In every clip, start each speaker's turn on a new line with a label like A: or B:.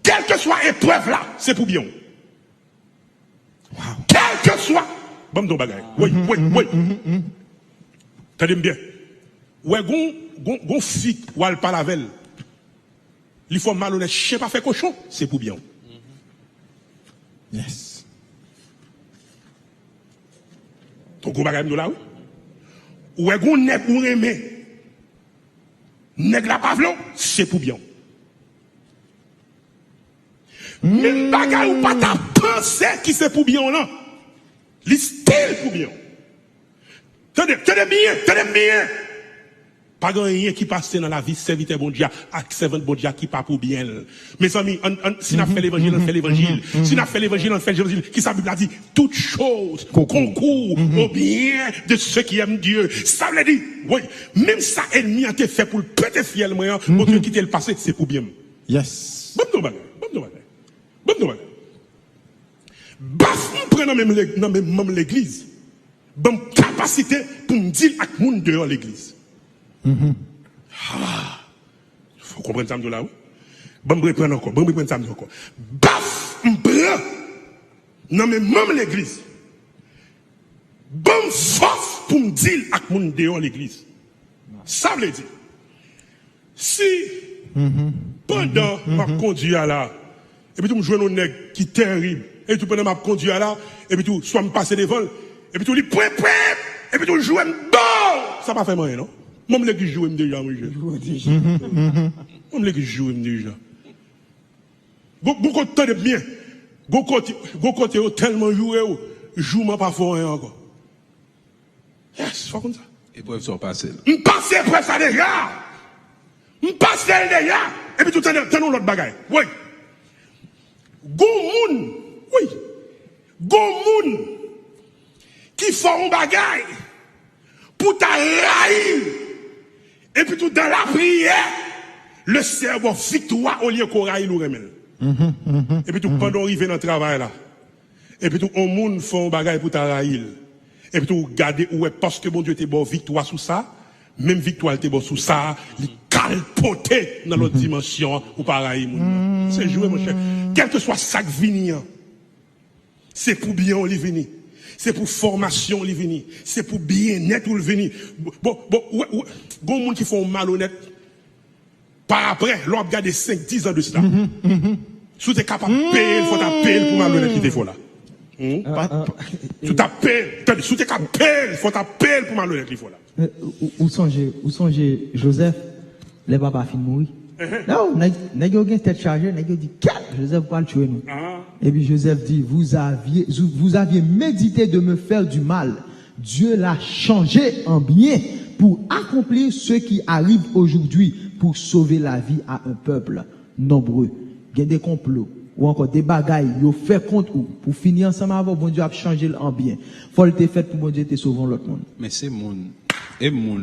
A: Quelle que soit épreuve là, c'est pour bien. Wow. Quelle que soit. Bon, ton bagage. Oui. T'as bien. Ouais, gon fille, ou elle parle avec elle. Il faut malhonnête, chien pas fait cochon, c'est pour bien.
B: Yes.
A: Ton gros bagage, là, oui. Ouais, gon nèg ou remé. Nèg la pavlon, c'est pour bien. Même bagage ou pas ta pensée qui c'est pour bien, là. Le style pour bien. Tenez bien. Pas rien qui passe dans la vie, serviteur bon Dieu, servant bon Dieu qui pas pour bien. Mes amis, si on fait l'évangile, on fait l'évangile. Si on fait l'évangile, on fait l'évangile. Qui ça Bible a dit? Toutes choses concourent au bien de ceux qui aiment Dieu. Ça veut dire, oui, même ça ennemi a été fait pour le péter fiel, moi, pour Dieu quitter le passé, c'est pour bien.
B: Yes.
A: Bon, baf, on prend même l'église. Bonne capacité pour me dire à tout le monde dehors l'église. Faut comprendre ça là, oui. Bon, me reprendre encore. Baf, on prend non mais même l'église. Bonne force pour me dire à tout le monde dehors l'église. Ça veut dire, si pendant ma conduite à là, et puis tout me joue un nègre qui est terrible, et puis tout pendant ma conduite à là, et puis tout soit me passer devant, et puis tout dit prêt, et puis tout joue un bon, ça pas fait moyen non? Même les qui jouent déjà, moi je. Même les qui jouent déjà. Beaucoup de temps de bien, beaucoup de tellement joué, joue pas fort encore. Yes, faut comme ça.
C: Épreuve sont passées.
A: On passe après ça déjà. On passe déjà. Et puis tout le temps, l'autre bagaille. Oui. Gomoun. Oui. Gomoun. Qui font un bagaille. Pour ta raïl. Et puis tout dans la prière. Le cerveau victoire au lieu qu'on raïl ou remel. Et puis tout pendant arriver dans le travail là. Et puis tout, on moun font un bagaille pour ta raïl. Et puis tout, regardez où est parce que mon Dieu t'es bon victoire sous ça. Même victoire t'es bon sous ça. Il calpoté dans l'autre dimension ou pareil. C'est joué mon cher. Quel que soit ça qui vient, c'est pour bien on venir. C'est pour formation on venir. C'est pour bien-être on venir. Bon, monde qui font malhonnête. Par après, l'on regarde 5-10 ans de cela. Si tu es capable de payer, il faut t'appeler pour malhonnête qui te faut là. Tu t'appelles, si tu es capable de payer, il faut t'appeler pour malhonnête qui te faut là.
D: Où songez Joseph, les papas fin mourir. Non, n'a pas tête chargée, n'a dit Joseph va le tuer nous. Et puis Joseph dit vous aviez médité de me faire du mal. Dieu l'a changé en bien pour accomplir ce qui arrive aujourd'hui pour sauver la vie à un peuple nombreux. Il y a des complots ou encore des bagailles, ils fait compte ou pour finir ensemble avant bon Dieu a changé en bien. Faut le fait pour bon Dieu te sauver l'autre monde.
C: Mais c'est mon et mon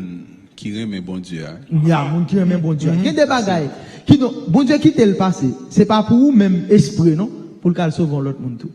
C: qui remet bon Dieu.
D: Il y a mon qui remet bon Dieu. Il y a des bagailles qui bon Dieu quitte le passé, c'est pas pour vous même esprit non, pour le sauver l'autre monde tout.